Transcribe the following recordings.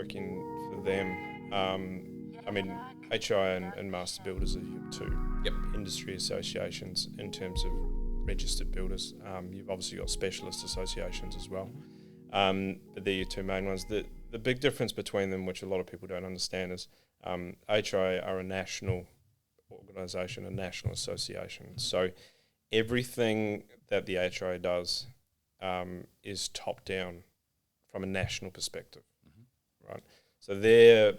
working for them. I mean, HI and Master Builders are your two industry associations in terms of registered builders. You've obviously got specialist associations as well, but they're your two main ones. The big difference between them, which a lot of people don't understand, is HI are a national organisation, a national association. So everything that the HI does is top down from a national perspective, right? So their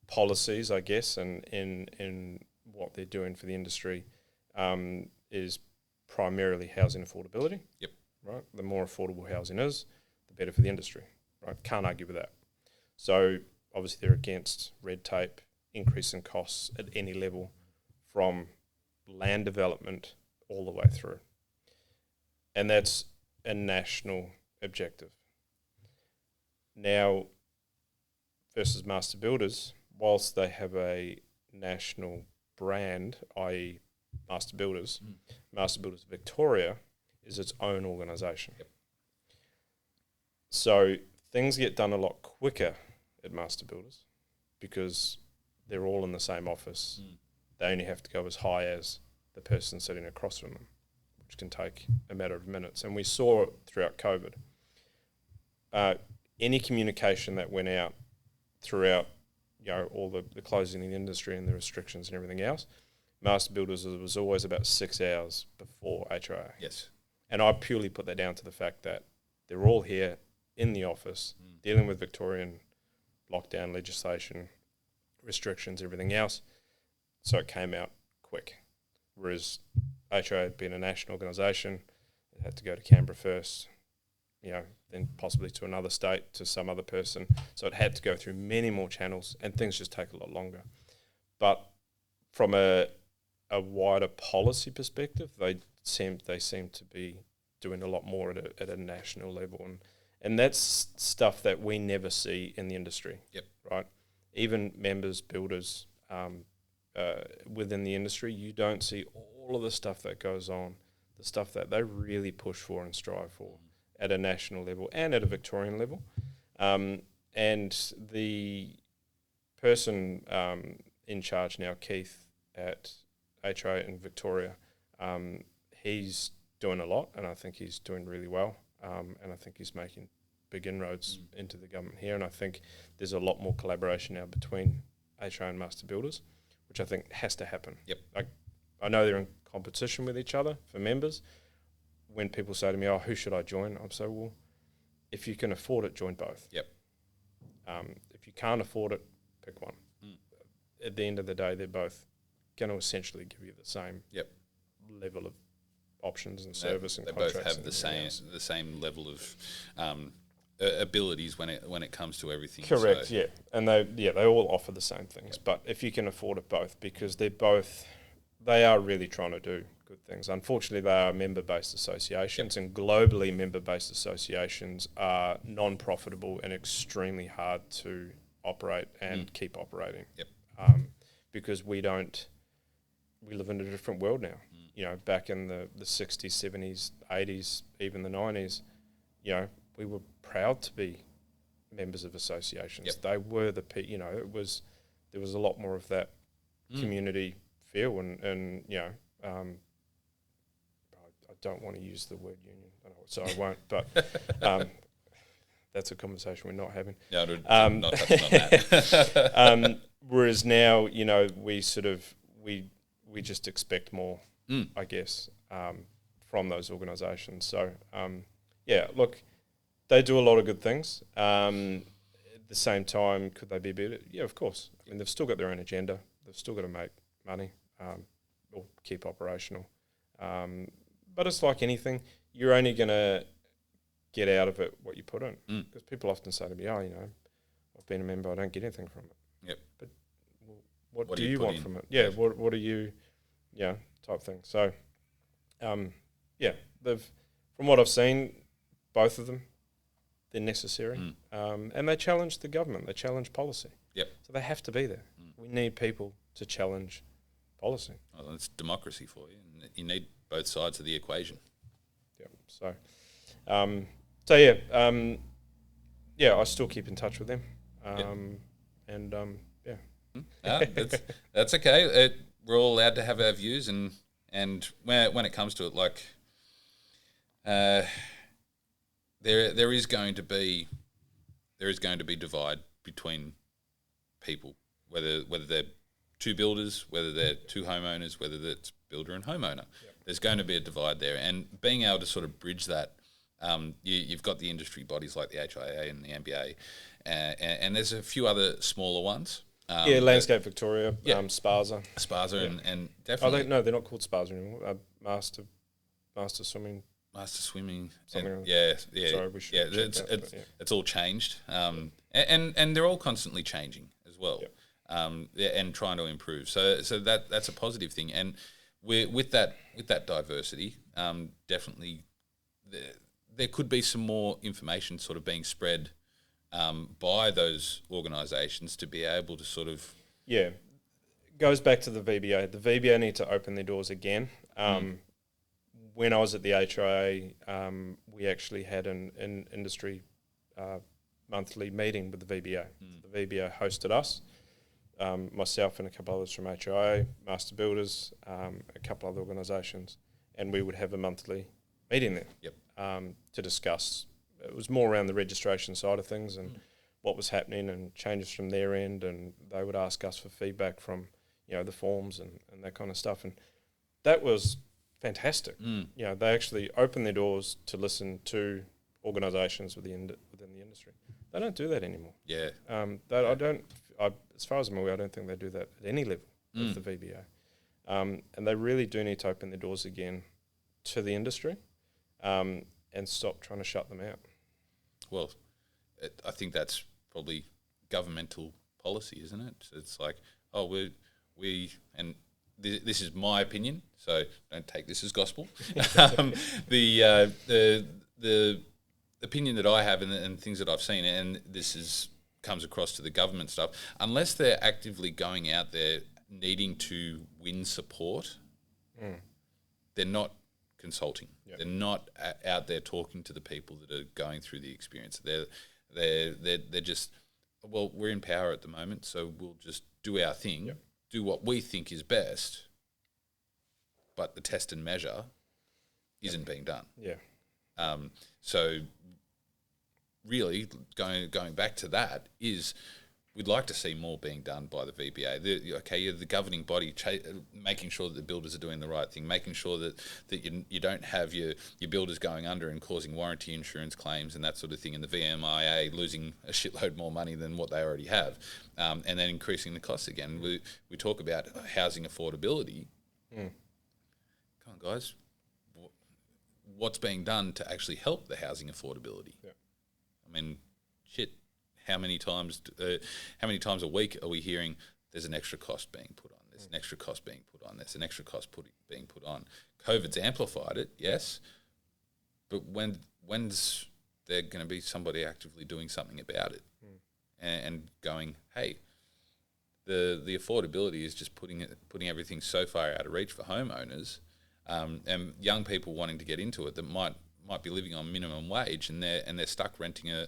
policies, I guess, and in what they're doing for the industry is primarily housing affordability. Right. The more affordable housing is, the better for the industry. Right. Can't argue with that. So obviously they're against red tape, increase in costs at any level, from land development all the way through. And that's a national objective. Now, versus Master Builders, whilst they have a national brand, i.e. Master Builders, Master Builders Victoria is its own organisation. So things get done a lot quicker at Master Builders because they're all in the same office. They only have to go as high as the person sitting across from them, which can take a matter of minutes. And we saw it throughout COVID. Any communication that went out throughout, all the closing in the industry and the restrictions and everything else, Master Builders was always about 6 hours before HIA. Yes. And I purely put that down to the fact that they're all here in the office dealing with Victorian lockdown legislation, restrictions, everything else. So it came out quick. Whereas HIA had been a national organisation, it had to go to Canberra first, then possibly to another state, to some other person. So it had to go through many more channels, and things just take a lot longer. But from a wider policy perspective, they seem to be doing a lot more at a national level, and that's stuff that we never see in the industry. Right? Even members, builders within the industry, you don't see all of the stuff that goes on, the stuff that they really push for and strive for at a national level and at a Victorian level. And the person in charge now, Keith, at HIA in Victoria, he's doing a lot, and I think he's doing really well, and I think he's making big inroads into the government here, and I think there's a lot more collaboration now between HIA and Master Builders, which I think has to happen. I know they're in competition with each other for members. When people say to me, who should I join? I'm saying, well, if you can afford it, join both. If you can't afford it, pick one. At the end of the day, they're both going to essentially give you the same level of options and service and contracts. They both have the same level of abilities when it comes to everything. Correct, so. And they all offer the same things. But if you can afford it, both, because they are really trying to do good things. Unfortunately, they are member-based associations, and globally member-based associations are non-profitable and extremely hard to operate and keep operating. Because we live in a different world now. Back in the 60s, 70s, 80s, even the 90s, we were proud to be members of associations. They were there was a lot more of that community feel, and I don't want to use the word union, so I won't, but that's a conversation we're not having. Not touching on that. Whereas now, we just expect more, I guess, from those organisations. So, look, they do a lot of good things. At the same time, could they be better? Yeah, of course. I mean, they've still got their own agenda. They've still got to make money or keep operational. But it's like anything. You're only going to get out of it what you put in. Because people often say to me, I've been a member, I don't get anything from it. But what do you want from it? What are you, type thing. So, from what I've seen, both of them, they're necessary. And they challenge the government. They challenge policy. So they have to be there. We need people to challenge policy. Well, it's democracy for you. And you need both sides of the equation. I still keep in touch with them. Yeah. That's okay. We're all allowed to have our views, and when it comes to it, like there is going to be divide between people, whether they're two builders, whether they're two homeowners, whether that's builder and homeowner. Yep. There's going to be a divide there, and being able to sort of bridge that. You've got the industry bodies like the HIA and the MBA, and there's a few other smaller ones. Landscape Victoria, Sparza. And definitely. They're not called Sparza anymore. Master Swimming. Master Swimming. Something And, like Sorry, we should check that, it's all changed. And they're all constantly changing as well. Yep. And trying to improve. So that's a positive thing. And with that diversity, definitely there could be some more information sort of being spread by those organisations to be able to sort of... Yeah, goes back to the VBA. The VBA need to open their doors again. When I was at the HIA, we actually had an industry monthly meeting with the VBA. The VBA hosted us, myself and a couple others from HIA, Master Builders, a couple other organisations, and we would have a monthly meeting there. Yep. To discuss. It was more around the registration side of things and what was happening and changes from their end, and they would ask us for feedback from the forms and that kind of stuff, and that was fantastic. They actually opened their doors to listen to organisations within the industry. They don't do that anymore. Yeah. As far as I'm aware, I don't think they do that at any level with the VBA, and they really do need to open their doors again to the industry. And stop trying to shut them out. Well, I think that's probably governmental policy, isn't it? So it's like, and this is my opinion, so don't take this as gospel. The opinion that I have and things that I've seen, and this comes across to the government stuff, unless they're actively going out there needing to win support, they're not consulting. Yep. They're not out there talking to the people that are going through the experience. They're just, well, we're in power at the moment, so we'll just do our thing, do what we think is best, but the test and measure isn't being done. Yeah. So really, going back to that is, we'd like to see more being done by the VBA. You're the governing body, making sure that the builders are doing the right thing, making sure that you don't have your builders going under and causing warranty insurance claims and that sort of thing, and the VMIA losing a shitload more money than what they already have, and then increasing the costs again. We talk about housing affordability. Come on, guys. What's being done to actually help the housing affordability? Yeah. I mean, shit. How many times a week are we hearing there's an extra cost being put on? There's an extra cost being put on. There's an extra cost being put on. COVID's amplified it, yes, but when's there going to be somebody actively doing something about it and going, hey, the affordability is just putting everything so far out of reach for homeowners, and young people wanting to get into it that might be living on minimum wage, and they're stuck renting a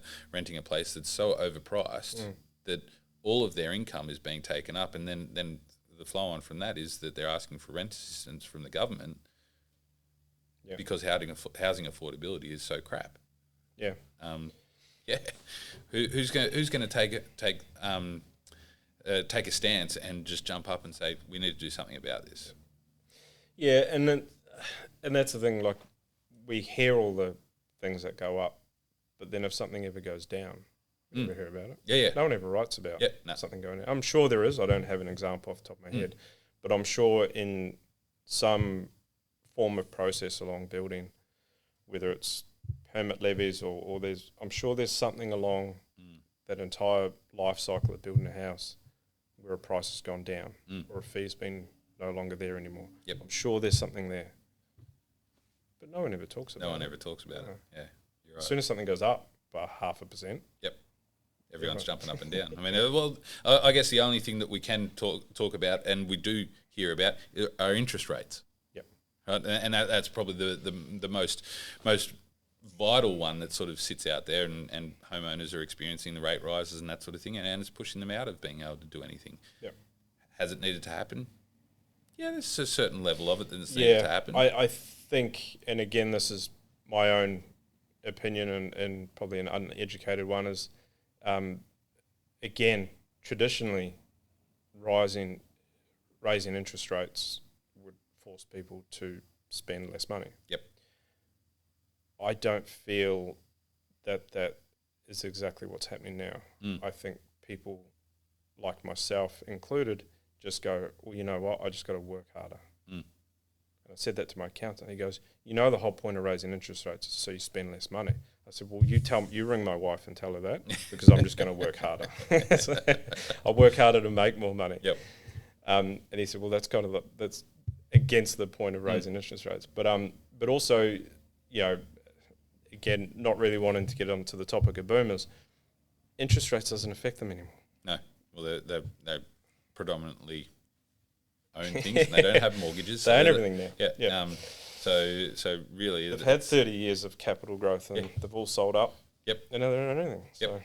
place that's so overpriced that all of their income is being taken up, and then the flow on from that is that they're asking for rent assistance from the government because housing affordability is so crap. Yeah. Who's going to take a stance and just jump up and say we need to do something about this? Yeah, and that's the thing. Like, we hear all the things that go up, but then if something ever goes down, we never hear about it. Yeah. No one ever writes about no. something going down. I'm sure there is. I don't have an example off the top of my head, but I'm sure in some form of process along building, whether it's permit levies or I'm sure there's something along that entire life cycle of building a house where a price has gone down or a fee's been no longer there anymore. Yep. I'm sure there's something there. But no one ever talks about it. No one ever talks about it. Yeah, you're right. As soon as something goes up by 0.5%. Yep. Everyone's jumping up and down. I mean, well, I guess the only thing that we can talk about, and we do hear about, are interest rates. Yep. Right? And that's probably the most vital one that sort of sits out there, and homeowners are experiencing the rate rises and that sort of thing, and it's pushing them out of being able to do anything. Yep. Has it needed to happen? Yeah, there's a certain level of it that's needed to happen. I think, and again, this is my own opinion and probably an uneducated one, is, again, traditionally, raising interest rates would force people to spend less money. Yep. I don't feel that is exactly what's happening now. I think people, like myself included, just go, well, you know what, I just got to work harder. And I said that to my accountant. He goes, you know, the whole point of raising interest rates is so you spend less money. I said, well, you ring my wife and tell her that, because I'm just going to work harder. So I'll work harder to make more money. Yep. And he said, well, that's kind of that's against the point of raising interest rates. But also, you know, again, not really wanting to get onto the topic of boomers, interest rates doesn't affect them anymore. No. Well, they predominantly own things, and they don't have mortgages. They own everything now. Yeah. Yeah. So really, they've had 30 years of capital growth, and they've all sold up. Yep. And now they don't own anything. Yep.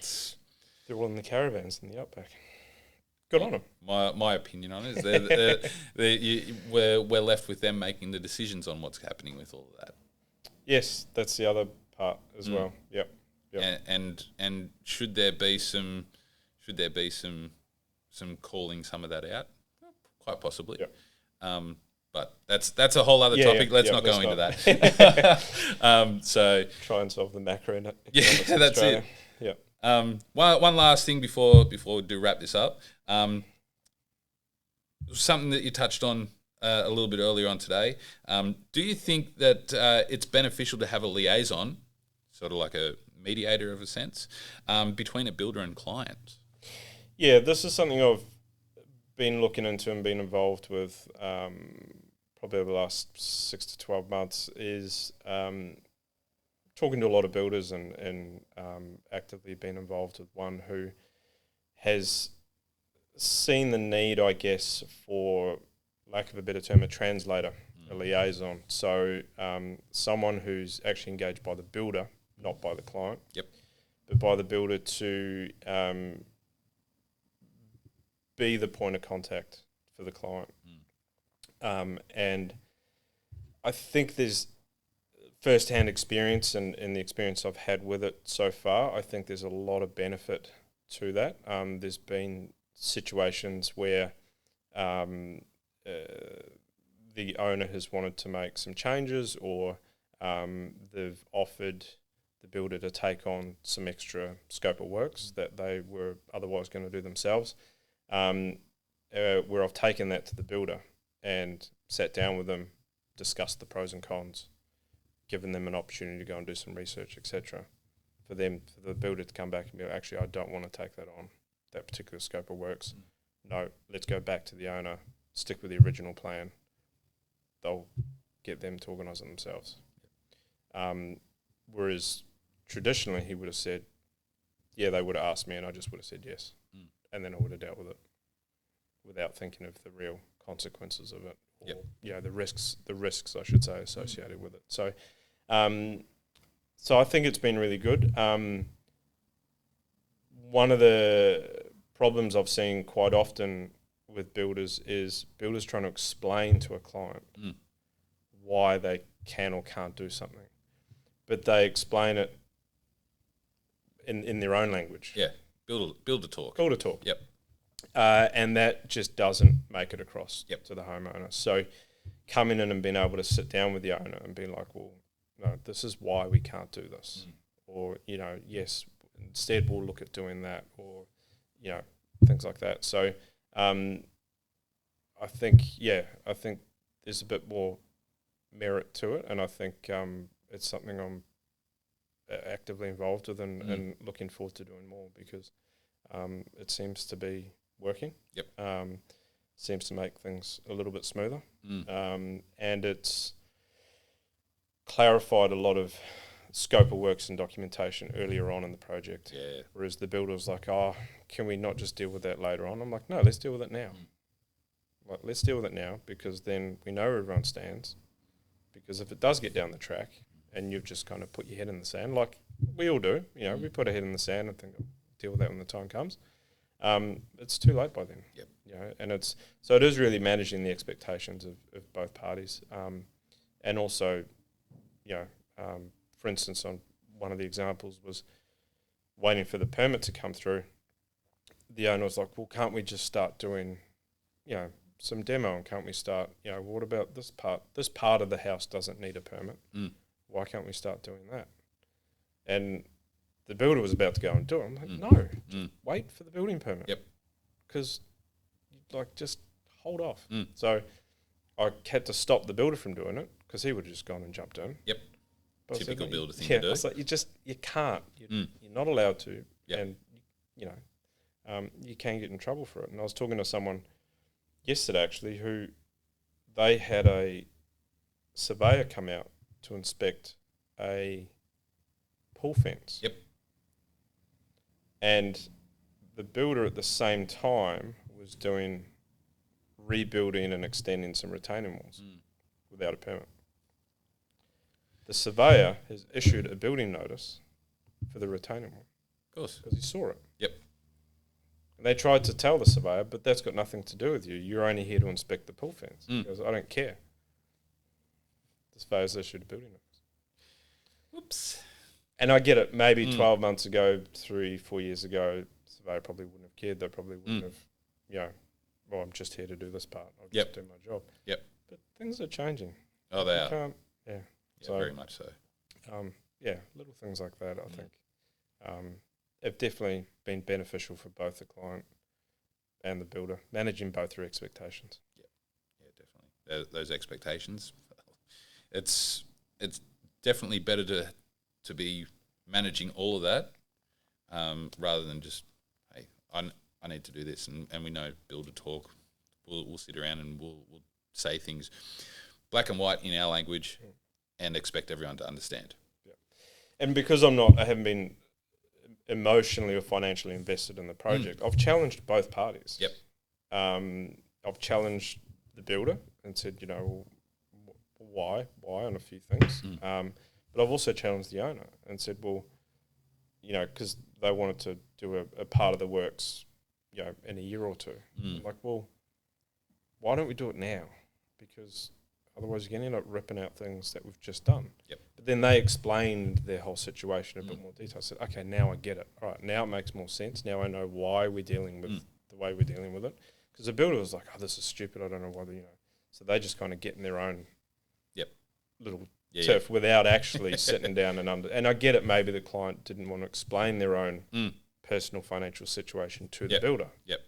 So they're all in the caravans in the outback. Good on them. My opinion on it is we're left with them making the decisions on what's happening with all of that. Yes, that's the other part as well. Yep. And should there be some calling some of that out? Quite possibly. Yep. But that's a whole other topic. Let's not go into that. So try and solve the macro. Yeah, that's Australia. it. Yeah. One last thing before we do wrap this up. Something that you touched on a little bit earlier on today. Do you think that it's beneficial to have a liaison, sort of like a mediator of a sense, between a builder and client? Yeah, this is something I've been looking into and been involved with probably over the last 6 to 12 months, is talking to a lot of builders and actively been involved with one who has seen the need, I guess, for lack of a better term, a translator, a liaison. So someone who's actually engaged by the builder, not by the client. Yep. But by the builder to be the point of contact for the client. And I think there's first-hand experience and the experience I've had with it so far, I think there's a lot of benefit to that. There's been situations where the owner has wanted to make some changes, or they've offered the builder to take on some extra scope of works that they were otherwise going to do themselves, where I've taken that to the builder and sat down with them, discussed the pros and cons, given them an opportunity to go and do some research, etc. For the builder to come back and be like, actually, I don't want to take that on, that particular scope of works. No, let's go back to the owner, stick with the original plan. They'll get them to organise it themselves. Whereas traditionally he would have said, yeah, they would have asked me and I just would have said yes. And then I would have dealt with it without thinking of the real consequences of it, or the risks I should say associated with it. So so I think it's been really good. One of the problems I've seen quite often with builders is builders trying to explain to a client why they can or can't do something, but they explain it in their own language. Yeah, builder talk. Builder talk. Yep. And that just doesn't make it across to the homeowner. So coming in and being able to sit down with the owner and be like, well, no, this is why we can't do this. Or, yes, instead we'll look at doing that, or, things like that. So I think there's a bit more merit to it, and I think it's something I'm actively involved with and looking forward to doing more, because it seems to be working. Yep. Seems to make things a little bit smoother. And it's clarified a lot of scope of works and documentation earlier on in the project. Yeah. Whereas the builder was like, oh, can we not just deal with that later on? I'm like, no, let's deal with it now. Like, let's deal with it now, because then we know where everyone stands. Because if it does get down the track and you've just kind of put your head in the sand, like we all do. You know, we put our head in the sand and think, I'll deal with that when the time comes. It's too late by then. Yep. You know, and it is really managing the expectations of both parties, and also, you know, for instance, on one of the examples was waiting for the permit to come through. The owner was like, well, can't we just start doing, you know, some demo, and can't we start, you know, what about this part? This part of the house doesn't need a permit. Why can't we start doing that? And the builder was about to go and do it. I'm like, no, just wait for the building permit. Yep. Because, like, just hold off. So I had to stop the builder from doing it because he would have just gone and jumped in. Yep. But Typical builder thing yeah, to do. I was like, you can't. You're not allowed to. Yep. And, you know, you can get in trouble for it. And I was talking to someone yesterday, actually, who they had a surveyor come out to inspect a pool fence. Yep. And the builder at the same time was doing rebuilding and extending some retaining walls without a permit. The surveyor has issued a building notice for the retaining wall. Of course. Because he saw it. Yep. And they tried to tell the surveyor, but that's got nothing to do with you. You're only here to inspect the pool fence. He goes, I don't care. The surveyor's issued a building notice. Whoops. And I get it. Maybe 12 months ago, 3-4 years ago, the surveyor probably wouldn't have cared. They probably wouldn't have, you know, well, I'm just here to do this part. I'll just do my job. Yep. But things are changing. Oh, they are. Yeah. Yeah, So, very much so. yeah, little things like that, I think, have definitely been beneficial for both the client and the builder, managing both their expectations. Yeah, definitely. Those expectations, it's definitely better to be managing all of that rather than just, hey, I need to do this, and we know builder talk. We'll sit around and we'll say things black and white in our language and expect everyone to understand. Yeah. And because I haven't been emotionally or financially invested in the project, I've challenged both parties. Yep. I've challenged the builder and said, you know, why on a few things. But I've also challenged the owner and said, well, you know, because they wanted to do a part of the works, you know, in a year or two. I'm like, well, why don't we do it now? Because otherwise you're going to end up ripping out things that we've just done. Yep. But then they explained their whole situation in a bit more detail. I said, okay, now I get it. All right, now it makes more sense. Now I know why we're dealing with the way we're dealing with it. Because the builder was like, oh, this is stupid. I don't know whether, you know. So they just kind of get in their own little turf without actually sitting down and I get it, maybe the client didn't want to explain their own personal financial situation to the builder. Yep.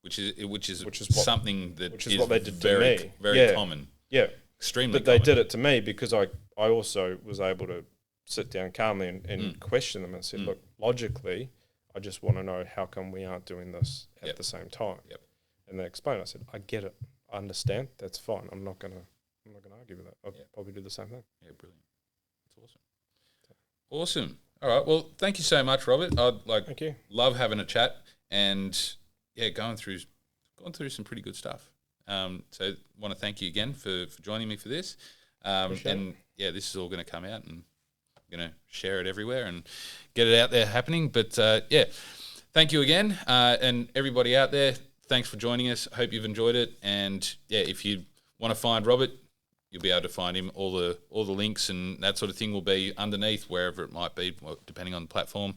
Which is something that is what they did very, to me. Very common. Yeah. Extremely But common. they did it to me because I also was able to sit down calmly and question them and said, look, logically, I just want to know how come we aren't doing this at the same time. Yep. And they explained. I said, I get it. I understand. That's fine. I'm not gonna argue with that. I'll probably do the same thing. Yeah, brilliant. That's awesome. Awesome. All right. Well, thank you so much, Robert. Thank you. Love having a chat and going through some pretty good stuff. So want to thank you again for joining me for this. And this is all going to come out and I'm going to share it everywhere and get it out there happening. But thank you again. And everybody out there, thanks for joining us. Hope you've enjoyed it. And if you want to find Robert, you'll be able to find him. All the links and that sort of thing will be underneath wherever it might be, depending on the platform.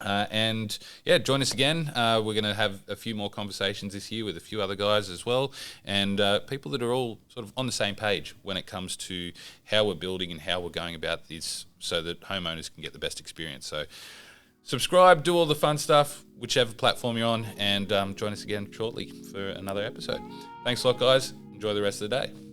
Join us again. We're going to have a few more conversations this year with a few other guys as well, and people that are all sort of on the same page when it comes to how we're building and how we're going about this so that homeowners can get the best experience. So subscribe, do all the fun stuff, whichever platform you're on, and join us again shortly for another episode. Thanks a lot, guys. Enjoy the rest of the day.